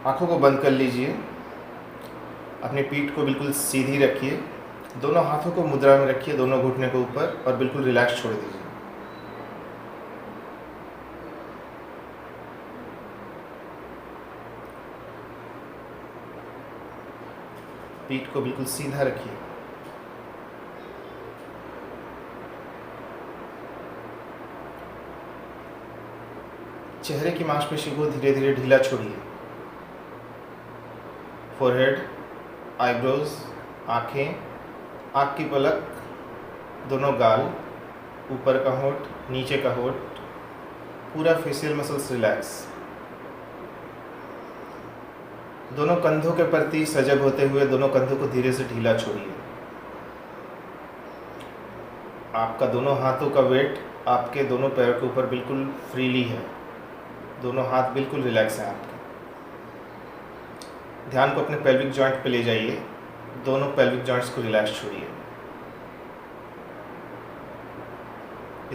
आँखों को बंद कर लीजिए। अपनी पीठ को बिल्कुल सीधी रखिए। दोनों हाथों को मुद्रा में रखिए, दोनों घुटने को ऊपर, और बिल्कुल रिलैक्स छोड़ दीजिए। पीठ को बिल्कुल सीधा रखिए। चेहरे की मांसपेशी को धीरे धीरे ढीला छोड़िए। फोरहेड, आईब्रोज, आँखें, आँख की पलक, दोनों गाल, ऊपर का होंठ, नीचे का होंठ, पूरा फेशियल मसल्स रिलैक्स। दोनों कंधों के प्रति सजग होते हुए दोनों कंधों को धीरे से ढीला छोड़िए। आपका दोनों हाथों का वेट आपके दोनों पैरों के ऊपर बिल्कुल फ्रीली है। दोनों हाथ बिल्कुल रिलैक्स हैं आपके। ध्यान को अपने पेल्विक जॉइंट पे ले जाइए। दोनों पेल्विक जॉइंट्स को रिलैक्स छोड़िए।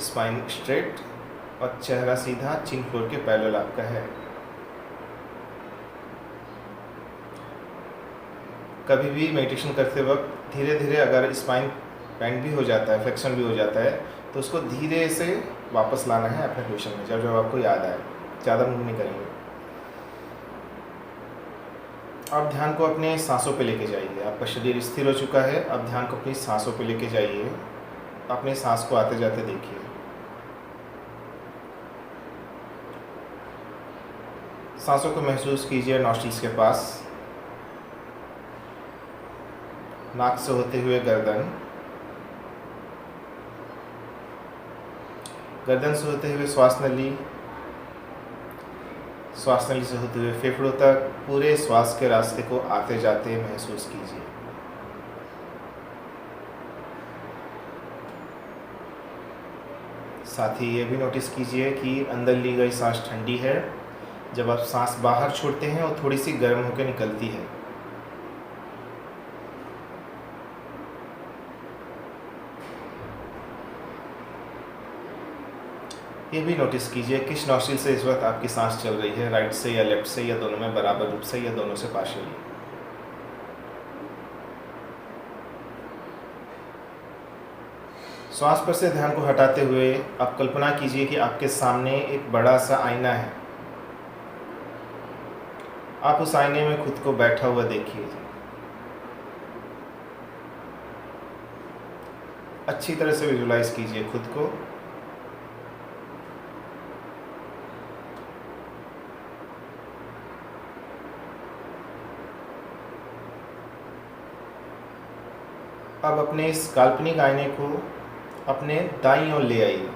स्पाइन स्ट्रेट और चेहरा सीधा, चिन फ्लोर के पैरेलल आपका है। कभी भी मेडिटेशन करते वक्त धीरे धीरे अगर स्पाइन बेंड भी हो जाता है, फ्लेक्शन भी हो जाता है, तो उसको धीरे से वापस लाना है अपने पोजीशन में, जब जब आपको याद आए। ज़्यादा मूव नहीं करेंगे। अब ध्यान को अपने सांसों पे लेके जाइए। आपका शरीर स्थिर हो चुका है। अब ध्यान को अपनी सांसों पे लेके जाइए। अपने सांस को आते जाते देखिए। सांसों को महसूस कीजिए नॉस्ट्रिल्स के पास, नाक से होते हुए गर्दन, गर्दन से होते हुए श्वास नली, श्वास नली से होते हुए फेफड़ों तक, पूरे श्वास के रास्ते को आते जाते महसूस कीजिए। साथ ही ये भी नोटिस कीजिए कि अंदर ली गई सांस ठंडी है। जब आप सांस बाहर छोड़ते हैं वो थोड़ी सी गर्म होकर निकलती है। ये भी नोटिस कीजिए किस नॉस्ट्रिल से इस वक्त आपकी सांस चल रही है, राइट से या लेफ्ट से, या दोनों में बराबर रूप से, या दोनों से पार्शियली। श्वास पर से ध्यान को हटाते हुए आप कल्पना कीजिए कि आपके सामने एक बड़ा सा आईना है। आप उस आईने में खुद को बैठा हुआ देखिए। अच्छी तरह से विजुलाइज कीजिए खुद को। अब अपने इस काल्पनिक आईने को अपने दाईं ओर ले आइए।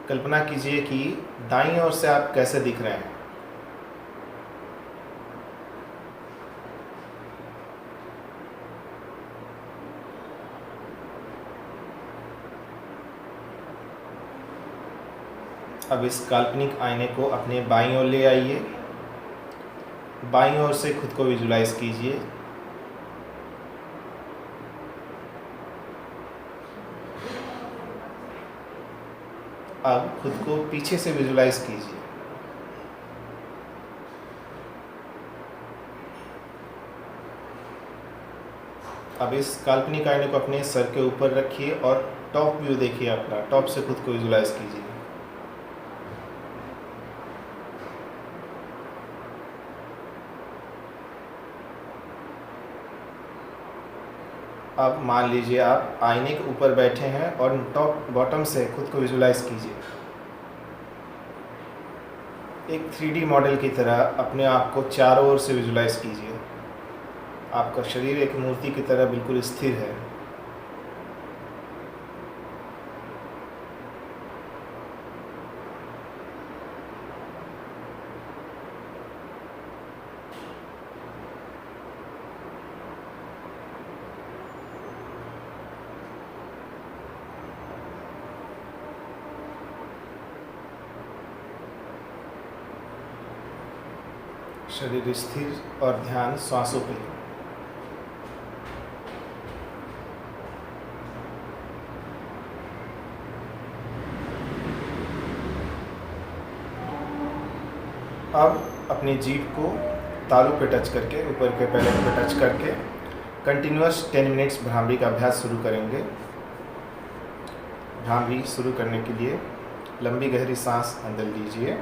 कल्पना कीजिए कि दाईं ओर से आप कैसे दिख रहे हैं। अब इस काल्पनिक आईने को अपने बाईं ओर ले आइए। बाईं ओर से खुद को विजुलाइज कीजिए। अब खुद को पीछे से विजुलाइज कीजिए। अब इस काल्पनिक आईने को अपने सर के ऊपर रखिए और टॉप व्यू देखिए अपना। टॉप से खुद को विजुलाइज कीजिए। अब मान लीजिए आप आईने के ऊपर बैठे हैं और टॉप बॉटम से खुद को विजुलाइज कीजिए। एक 3D मॉडल की तरह अपने आप को चारों ओर से विजुलाइज कीजिए। आपका शरीर एक मूर्ति की तरह बिल्कुल स्थिर है। शरीर स्थिर और ध्यान श्वासों पे। अब अपनी जीभ को तालू पे टच करके, ऊपर के पैलेट पे टच करके कंटिन्यूअस 10 मिनट्स भ्रामरी का अभ्यास शुरू करेंगे। भ्रामरी शुरू करने के लिए लंबी गहरी सांस अंदर लीजिए।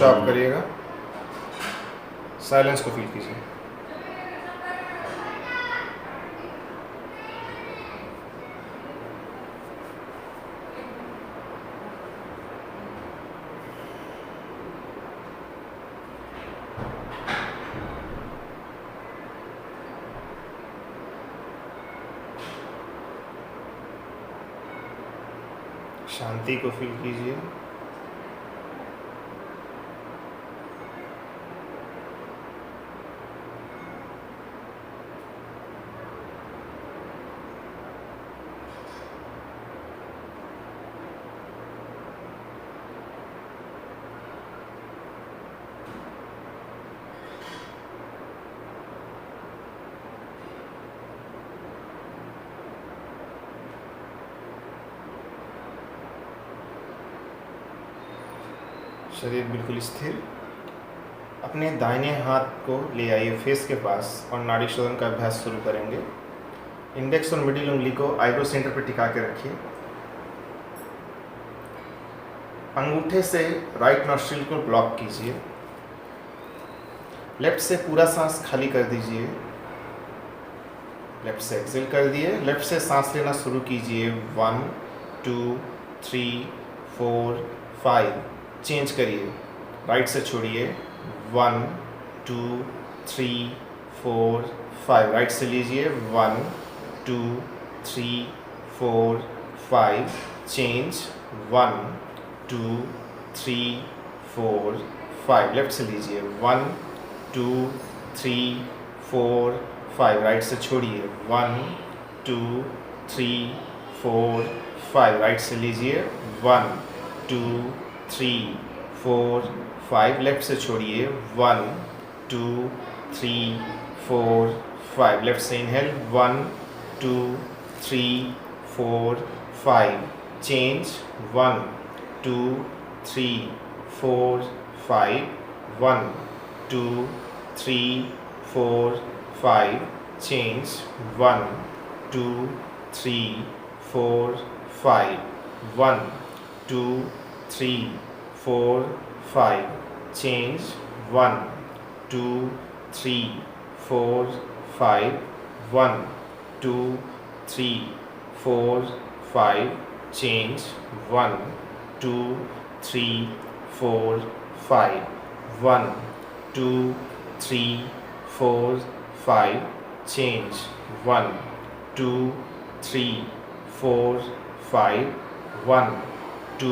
स्टॉप करिएगा, साइलेंस को फील कीजिए। शांति को फील कीजिए। शरीर बिल्कुल स्थिर। अपने दाहिने हाथ को ले आइए फेस के पास और नाड़ी शोधन का अभ्यास शुरू करेंगे। इंडेक्स और मिडिल उंगली को आईब्रो सेंटर पर टिका के रखिए। अंगूठे से राइट नॉस्ट्रिल को ब्लॉक कीजिए। लेफ्ट से पूरा सांस खाली कर दीजिए। लेफ्ट से एक्सेल कर दिए। लेफ्ट से सांस लेना शुरू कीजिए। 1 2 3 4 5। चेंज करिए, राइट से छोड़िए। 1 2 3 4 5। राइट से लीजिए। 1 2 3 4 5। चेंज। 1 2 3 4 5। लेफ्ट से लीजिए। 1 2 3 4 5। राइट से छोड़िए। 1 2 3 4 5। राइट से लीजिए। 1 2 3 4 5। लेफ्ट से छोड़िए। 1 2 3 4 5। लेफ्ट से inhale. 1 2 3 4 5। Change. 1 2 3 4 5। 1 2 3 4 5। Change. 1 2 3 4 5। 1 2 3 4 5। Change. 1 2 3 4 5. 1 2 3 4 5. Change. 1 2 3 4 5. 1 2 3 4 5. Change. 1 2 3 4 5. 1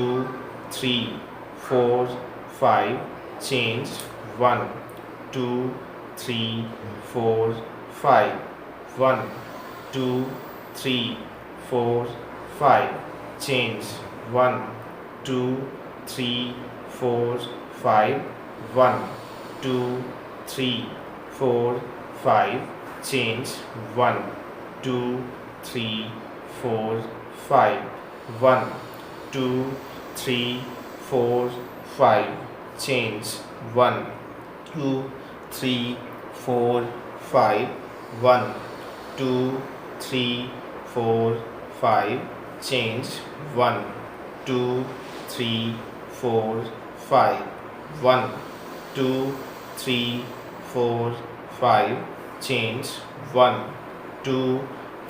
2 3 4 5. Change. 1 2 3 4 5. 1 2 3 4 5. Change. 1 2 3 4 5. 1 2 3 4 5. Change. 1 2 3 4 5. 1 2 3 4 5. Change. 1 2 3 4 5. 1 2 3 4 5. Change. 1 2 3 4 5. 1 2 3 4 5. Change. 1 2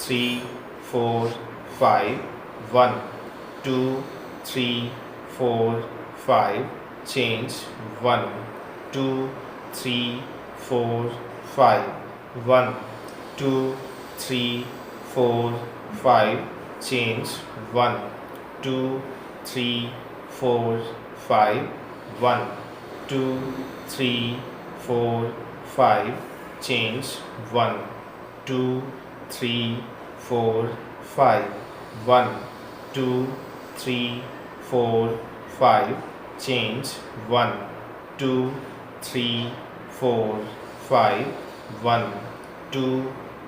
3 4 5. 1 2 3 4 5. Change. 1 2 3 4 5. 1 2 3 4 5. Change. 1 2 3 4 5. 1 2 3 4 5. Change. 1 2 3 4 5. 1 2 3 4 5. Change. 1 2 3 4 5. 1 2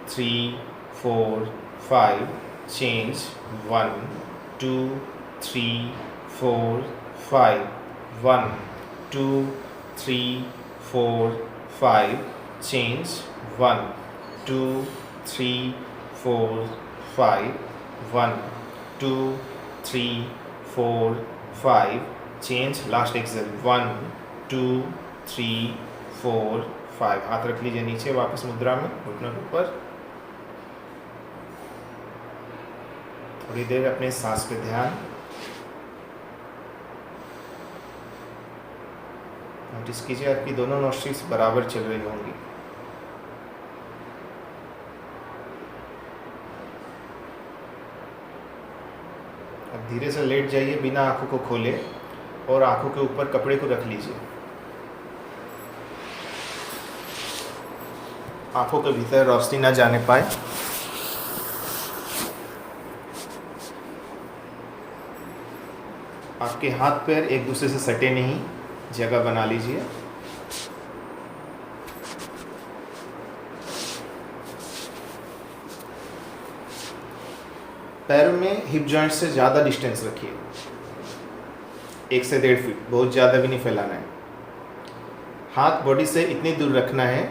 3 4 5. Change. 1 2 3 4 5. 1 2 3 4 5. Change. 1 2 3 4 5. 1 2 3 4 5. Change. Last exhale. 1 2 3 4 5। हाथ रख लीजिए नीचे, वापस मुद्रा में, घुटनों के ऊपर। थोड़ी देर अपने सांस पे ध्यान। नोटिस कीजिए आपकी दोनों नोस्ट्रिल्स बराबर चल रही होंगी। अब धीरे से लेट जाइए, बिना आंखों को खोले, और आंखों के ऊपर कपड़े को रख लीजिए। आंखों के भीतर रोशनी ना जाने पाए। आपके हाथ पैर एक दूसरे से सटे नहीं, जगह बना लीजिए। पैरों में हिप जॉइंट से ज़्यादा डिस्टेंस रखिए, 1 से 1.5 फीट, बहुत ज़्यादा भी नहीं फैलाना है। हाथ बॉडी से इतनी दूर रखना है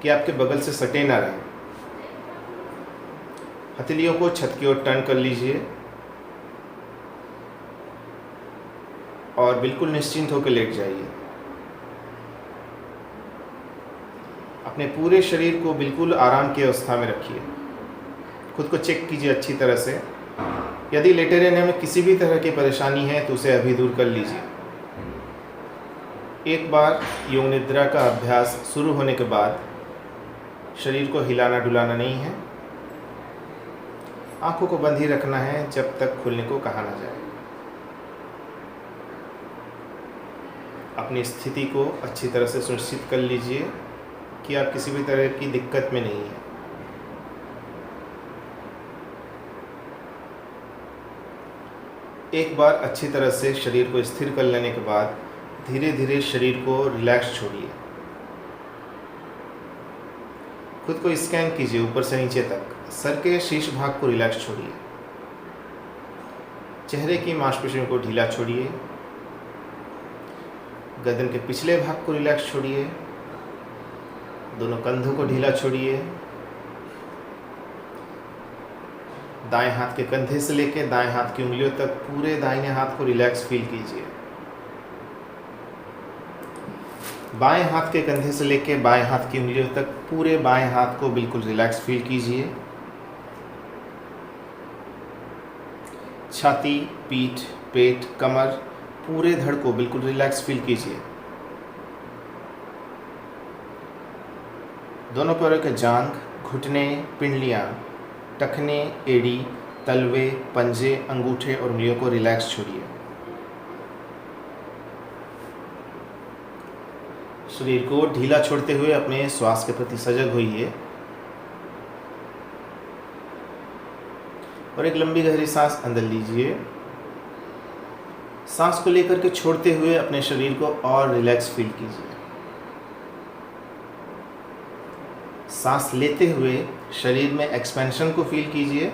कि आपके बगल से सटे ना रहे। हथेलियों को छत की ओर टर्न कर लीजिए और बिल्कुल निश्चिंत होकर लेट जाइए। अपने पूरे शरीर को बिल्कुल आराम की अवस्था में रखिए। खुद को चेक कीजिए अच्छी तरह से। यदि लेटे रहने में किसी भी तरह की परेशानी है तो उसे अभी दूर कर लीजिए। एक बार योग निद्रा का अभ्यास शुरू होने के बाद शरीर को हिलाना डुलाना नहीं है। आंखों को बंद ही रखना है जब तक खुलने को कहा ना जाए। अपनी स्थिति को अच्छी तरह से सुनिश्चित कर लीजिए कि आप किसी भी तरह की दिक्कत में नहीं हैं। एक बार अच्छी तरह से शरीर को स्थिर कर लेने के बाद धीरे धीरे शरीर को रिलैक्स छोड़िए। खुद को स्कैन कीजिए ऊपर से नीचे तक। सर के शीर्ष भाग को रिलैक्स छोड़िए। चेहरे की मांसपेशियों को ढीला छोड़िए। गर्दन के पिछले भाग को रिलैक्स छोड़िए। दोनों कंधों को ढीला छोड़िए। दाएं हाथ के कंधे से लेकर दाएं हाथ की उंगलियों तक पूरे दाहिने हाथ को रिलैक्स फील कीजिए। बाएं हाथ के कंधे से लेकर बाएं हाथ की उंगलियों तक पूरे बाएं हाथ को बिल्कुल रिलैक्स फील कीजिए। छाती, पीठ, पेट, कमर, पूरे धड़ को बिल्कुल रिलैक्स फील कीजिए। दोनों पैरों के जांघ, घुटने, पिंडलियां, टखने, एड़ी, तलवे, पंजे, अंगूठे और उंगलियों को रिलैक्स छोड़िए। शरीर को ढीला छोड़ते हुए अपने श्वास के प्रति सजग होइए और एक लंबी गहरी सांस अंदर लीजिए। सांस को लेकर के छोड़ते हुए अपने शरीर को और रिलैक्स फील कीजिए। सांस लेते हुए शरीर में एक्सपेंशन को फील कीजिए।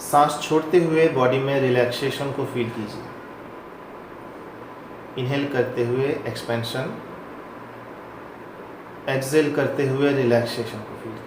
सांस छोड़ते हुए बॉडी में रिलैक्सेशन को फील कीजिए। इनहेल करते हुए एक्सपेंशन, एक्सहेल करते हुए रिलैक्सेशन को फील कीजिए।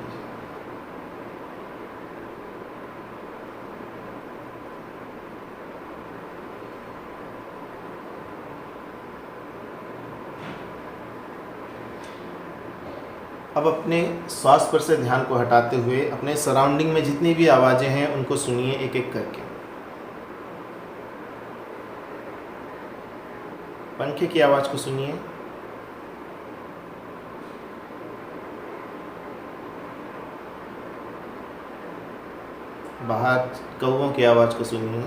अब अपने श्वास पर से ध्यान को हटाते हुए अपने सराउंडिंग में जितनी भी आवाज़ें हैं उनको सुनिए एक एक करके। पंखे की आवाज़ को सुनिए। बाहर कौवों की आवाज़ को सुनिए।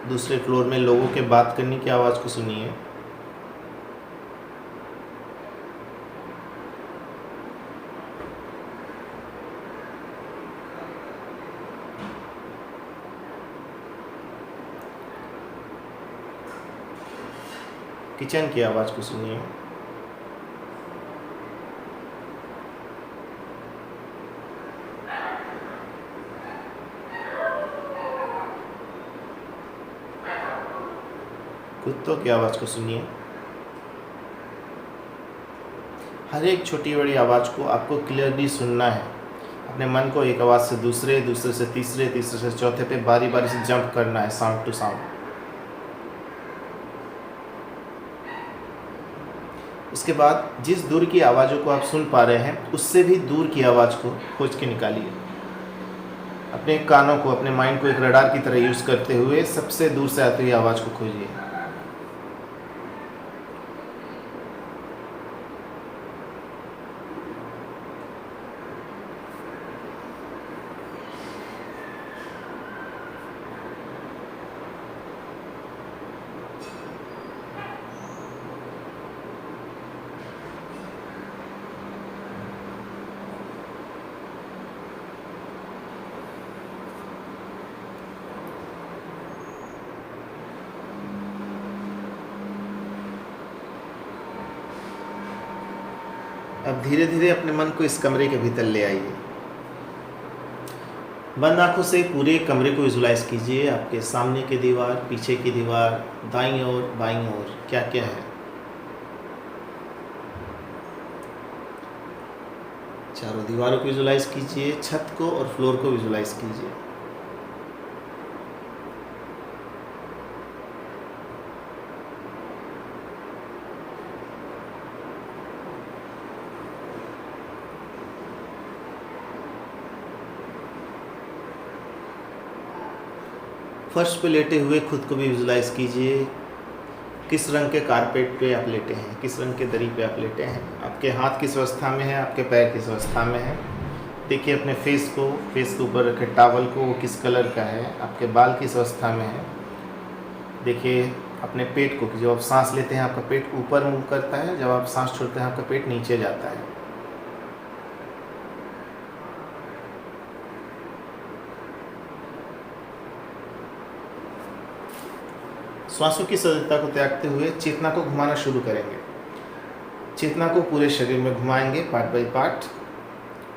दूसरे फ्लोर में लोगों के बात करने की आवाज़ को सुनिए। किचन की आवाज़ को सुनिए। कुत्तों की आवाज़ को सुनिए। हर एक छोटी बड़ी आवाज़ को आपको क्लियरली सुनना है। अपने मन को एक आवाज़ से दूसरे, दूसरे से तीसरे, तीसरे से चौथे पे बारी बारी से जंप करना है, साउंड टू साउंड। उसके बाद जिस दूर की आवाज़ों को आप सुन पा रहे हैं उससे भी दूर की आवाज़ को खोज के निकालिए। अपने कानों को, अपने माइंड को एक रडार की तरह यूज़ करते हुए सबसे दूर से आती हुई आवाज़ को खोजिए। अब धीरे धीरे अपने मन को इस कमरे के भीतर ले आइए। बंद आंखों से पूरे कमरे को विजुलाइज कीजिए। आपके सामने की दीवार, पीछे की दीवार, दाईं ओर, बाईं ओर क्या क्या है। चारों दीवारों को विजुलाइज कीजिए, छत को और फ्लोर को विजुलाइज कीजिए। फर्श पे लेटे हुए खुद को भी विजुलाइज कीजिए। किस रंग के कारपेट पे आप लेटे हैं, किस रंग के दरी पे आप लेटे हैं, आपके हाथ किस अवस्था में है, आपके पैर किस अवस्था में है। देखिए अपने फेस के ऊपर रखे टॉवल को, वो किस कलर का है, आपके बाल किस अवस्था में है। देखिए अपने पेट को, जब आप सांस लेते हैं आपका पेट ऊपर मूव करता है, जब आप सांस छोड़ते हैं आपका पेट नीचे जाता है। श्वासों की सजगता को त्यागते हुए चेतना को घुमाना शुरू करेंगे। चेतना को पूरे शरीर में घुमाएंगे, पार्ट बाय पार्ट।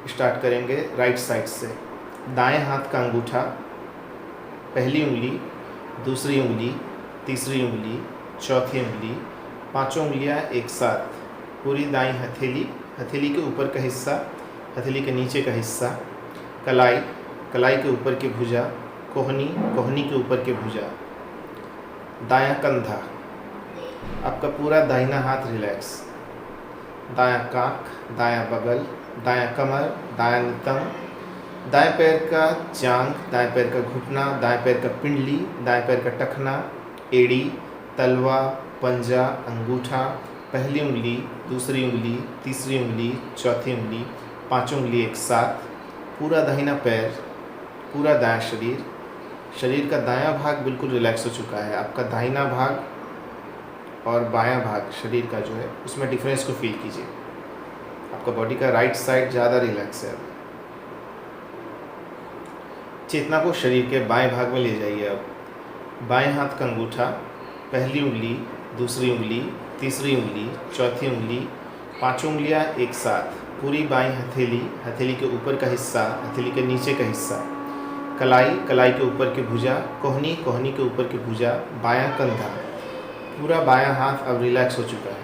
स्टार्ट करेंगे राइट साइड से। दाएं हाथ का अंगूठा, पहली उंगली, दूसरी उंगली, तीसरी उंगली, चौथी उंगली, पांचों उंगलियां एक साथ। पूरी दाईं हथेली, हथेली के ऊपर का हिस्सा, हथेली के नीचे का हिस्सा, कलाई, कलाई के ऊपर की भुजा, कोहनी, कोहनी के ऊपर की भुजा, दायां कंधा, आपका पूरा दाहिना हाथ रिलैक्स, दायां काख, दायां बगल, दायां कमर, दायां नितंब, दाएं पैर का जांघ, दाएं पैर का घुटना, दाएं पैर का पिंडली, दाएं पैर का टखना, एड़ी, तलवा, पंजा, अंगूठा, पहली उंगली, दूसरी उंगली, तीसरी उंगली, चौथी उंगली, पांचों उंगली एक साथ। पूरा दाहिना पैर, पूरा दायां शरीर, शरीर का दायां भाग बिल्कुल रिलैक्स हो चुका है। आपका दाहिना भाग और बायां भाग शरीर का जो है उसमें डिफरेंस को फील कीजिए। आपका बॉडी का राइट साइड ज़्यादा रिलैक्स है। चेतना को शरीर के बाएं भाग में ले जाइए। अब बाएं हाथ का अंगूठा, पहली उंगली, दूसरी उंगली, तीसरी उंगली, चौथी उंगली, पांचों उंगलियां एक साथ। पूरी बाईं हथेली, हथेली के ऊपर का हिस्सा, हथेली के नीचे का हिस्सा, कलाई, कलाई के ऊपर की भुजा, कोहनी, कोहनी के ऊपर की भुजा, बायां कंधा, पूरा बायां हाथ अब रिलैक्स हो चुका है।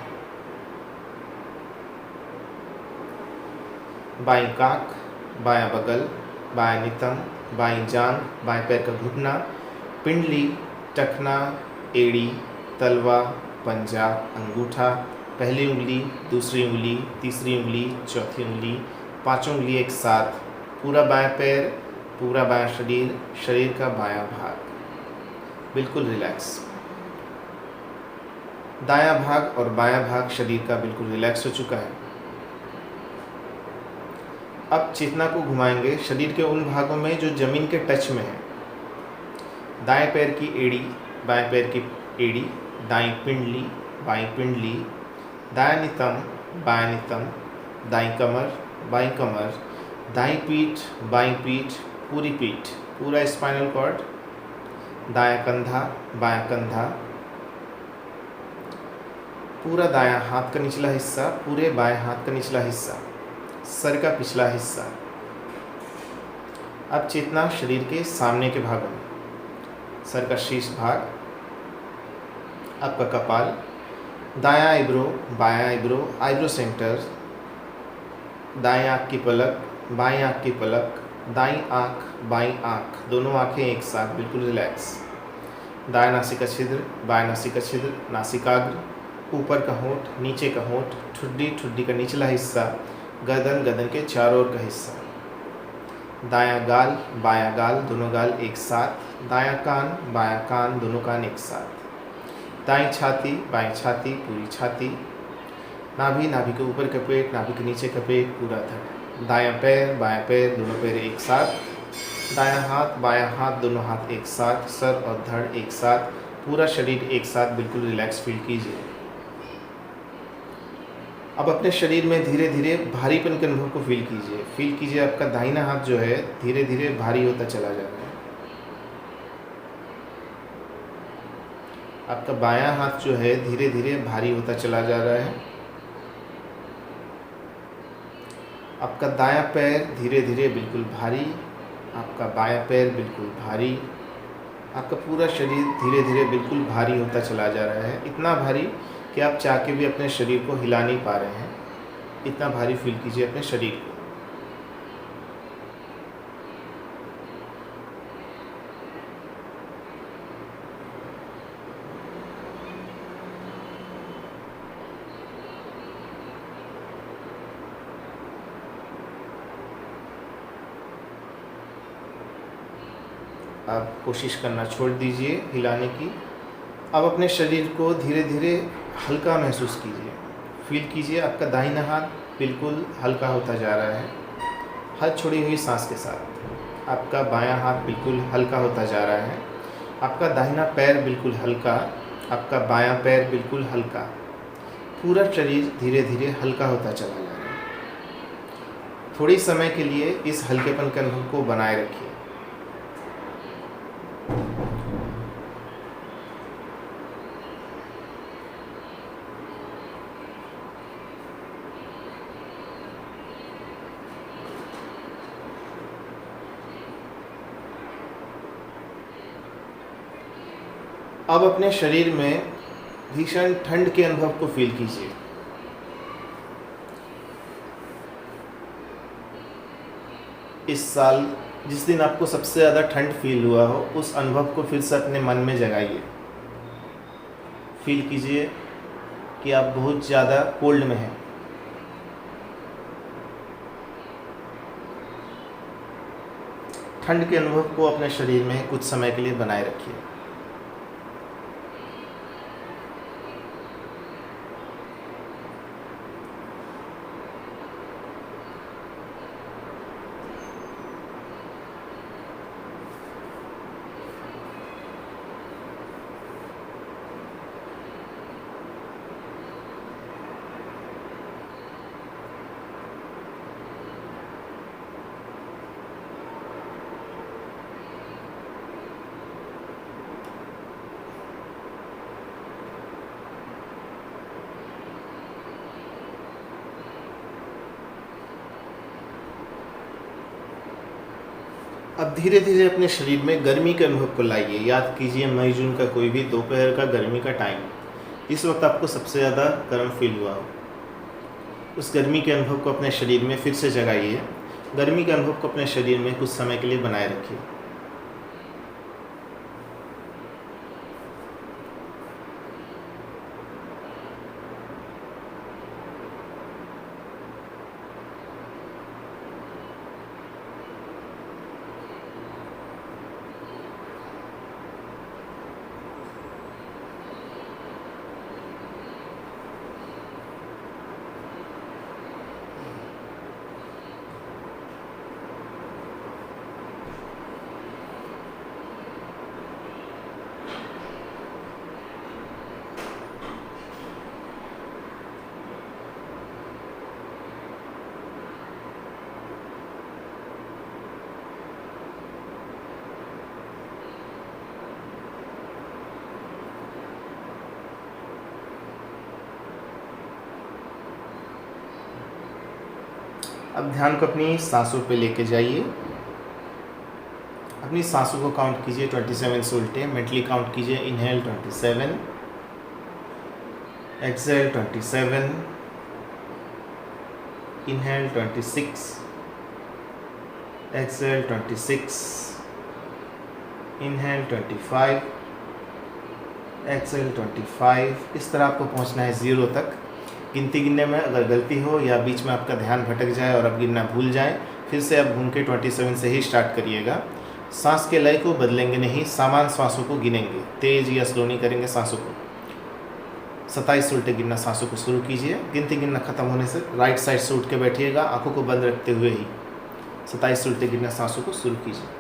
बाईं काख, बायां बगल, बायां नितंब, बाईं जांघ, बाएं पैर का घुटना, पिंडली, टखना, एड़ी, तलवा, पंजा, अंगूठा, पहली उंगली, दूसरी उंगली, तीसरी उंगली, चौथी उंगली, पांचों उंगली एक साथ। पूरा बायां पैर, पूरा बायां शरीर, शरीर का बायां भाग बिल्कुल रिलैक्स। दायां भाग और बायां भाग शरीर का बिल्कुल रिलैक्स हो चुका है। अब चेतना को घुमाएंगे शरीर के उन भागों में जो जमीन के टच में है। दाएं पैर की एड़ी, बाएं पैर की एड़ी, दाईं पिंडली, बाईं पिंडली, दायां नितंब, बायां नितंब, दाईं कमर, बाईं कमर, दाईं पीठ, बाईं पीठ, पूरी पीठ, पूरा स्पाइनल कॉर्ड, दायां कंधा, बायां कंधा, पूरा दायां हाथ का निचला हिस्सा, पूरे बाएं हाथ का निचला हिस्सा, सर का पिछला हिस्सा। अब चेतना शरीर के सामने के भागों में, सर का शीर्ष भाग, आपका कपाल, दायां आईब्रो, बायां आईब्रो, आईब्रो सेंटर, दाएं आँख की पलक, बाएं आँख की पलक, दाईं आँख, बाईं आँख, दोनों आँखें एक साथ बिल्कुल रिलैक्स। दाएं नासिका छिद्र, बाएं नासिका छिद्र, नासिकाग्र, ऊपर का होंठ, नीचे का होंठ, ठुड्डी, ठुड्डी का निचला हिस्सा, गर्दन, गर्दन के चारों ओर का हिस्सा। दायां गाल, बायां गाल, दोनों गाल एक साथ। दायां कान, बायां कान, दोनों कान एक साथ। दाईं छाती, बाईं छाती, पूरी छाती। नाभि, नाभि के ऊपर का पेट, नाभि के नीचे का पेट, पूरा धड़। दायां पैर, बायां पैर, दोनों पैर एक साथ। दायां हाथ, बायां हाथ, दोनों हाथ एक साथ। सर और धड़ एक साथ, पूरा शरीर एक साथ बिल्कुल रिलैक्स फील कीजिए। अब अपने शरीर में धीरे धीरे भारीपन के अनुभव को फील कीजिए। आपका दाहिना हाथ जो है धीरे धीरे भारी होता चला जा रहा है। आपका बायां हाथ जो है धीरे धीरे भारी होता चला जा रहा है। आपका दायां पैर धीरे धीरे बिल्कुल भारी, आपका बायां पैर बिल्कुल भारी, आपका पूरा शरीर धीरे धीरे बिल्कुल भारी होता चला जा रहा है। इतना भारी कि आप चाह के भी अपने शरीर को हिला नहीं पा रहे हैं। इतना भारी फील कीजिए अपने शरीर को। आप कोशिश करना छोड़ दीजिए हिलाने की। अब अपने शरीर को धीरे धीरे हल्का महसूस कीजिए। फील कीजिए आपका दाहिना हाथ बिल्कुल हल्का होता जा रहा है हर छोड़ी हुई सांस के साथ। आपका बायां हाथ बिल्कुल हल्का होता जा रहा है। आपका दाहिना पैर बिल्कुल हल्का, आपका बायां पैर बिल्कुल हल्का। पूरा शरीर धीरे धीरे हल्का होता चला जा रहा है। थोड़ी समय के लिए इस हल्केपन के अनुभव को बनाए रखिए। अब अपने शरीर में भीषण ठंड के अनुभव को फील कीजिए। इस साल जिस दिन आपको सबसे ज़्यादा ठंड फील हुआ हो उस अनुभव को फिर से अपने मन में जगाइए। फील कीजिए कि आप बहुत ज़्यादा कोल्ड में हैं। ठंड के अनुभव को अपने शरीर में कुछ समय के लिए बनाए रखिए। अब धीरे धीरे अपने शरीर में गर्मी के अनुभव को लाइए। याद कीजिए मई जून का कोई भी दोपहर का गर्मी का टाइम, इस वक्त आपको सबसे ज़्यादा गर्म फील हुआ हो, उस गर्मी के अनुभव को अपने शरीर में फिर से जगाइए। गर्मी के अनुभव को अपने शरीर में कुछ समय के लिए बनाए रखिए। अब ध्यान को अपनी सांसों पे लेके जाइए। अपनी सांसों को काउंट कीजिए 27 से उल्टे। मेंटली काउंट कीजिए। Inhale 27, exhale 27, inhale 26, exhale 26, inhale 25, exhale 25। इस तरह आपको पहुंचना है 0 तक। गिनती गिनने में अगर गलती हो या बीच में आपका ध्यान भटक जाए और आप गिनना भूल जाएं, फिर से आप घूम के 27 से ही स्टार्ट करिएगा। सांस के लय को बदलेंगे नहीं, सामान सांसों को गिनेंगे, तेज या स्लो नहीं करेंगे सांसों को। 27 उल्टे गिनना सांसों को शुरू कीजिए। गिनती गिनना खत्म होने से राइट साइड से उठ के बैठिएगा, आंखों को बंद रखते हुए ही 27 उल्टे गिनना सांसों को शुरू कीजिए।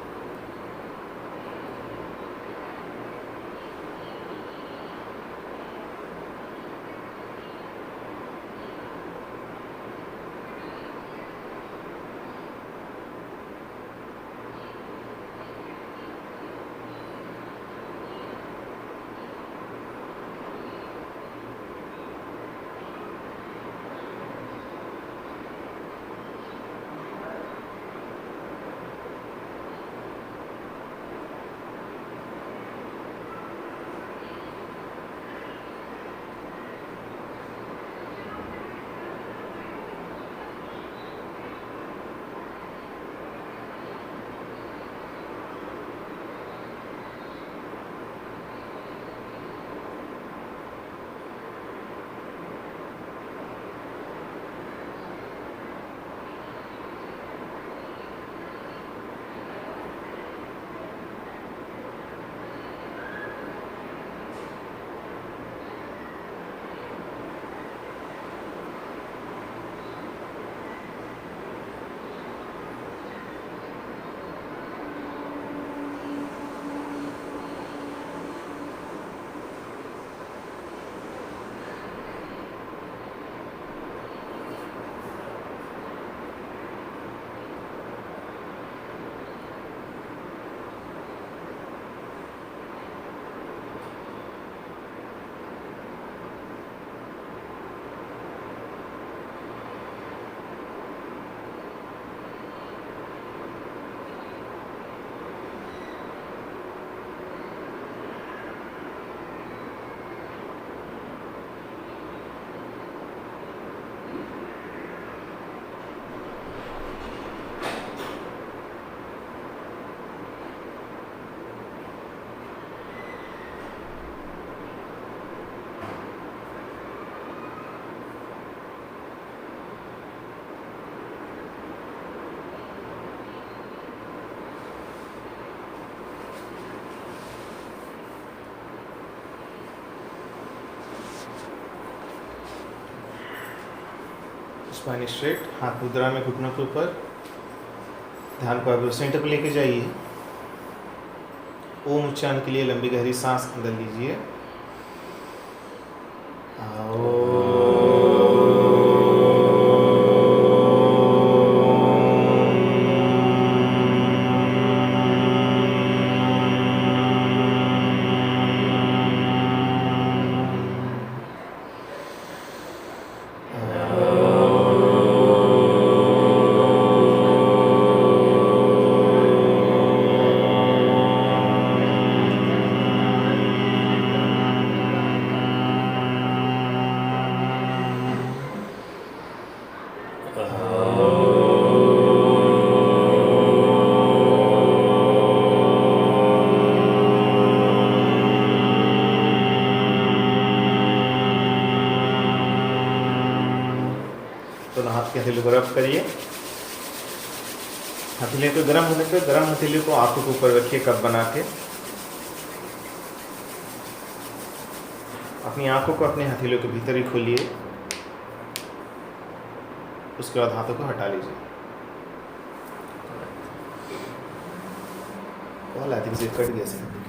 स्पाइन स्ट्रेट, हाथ मुद्रा में घुटनों के ऊपर, ध्यान को अब सेंटर पर लेके जाइए। ओम उच्चारण के लिए लंबी गहरी सांस अंदर लीजिए। दोनों हाथ के हथेलियों को रब करिए। हथेलियों को गर्म होने पे गर्म हथेलियों को आंखों के ऊपर रखिए, कप बना के। अपनी आंखों को अपने हथेलियों के भीतर ही खोलिए। उसके बाद हाथों को हटा लीजिए। कॉल आई थिंक से कट गया।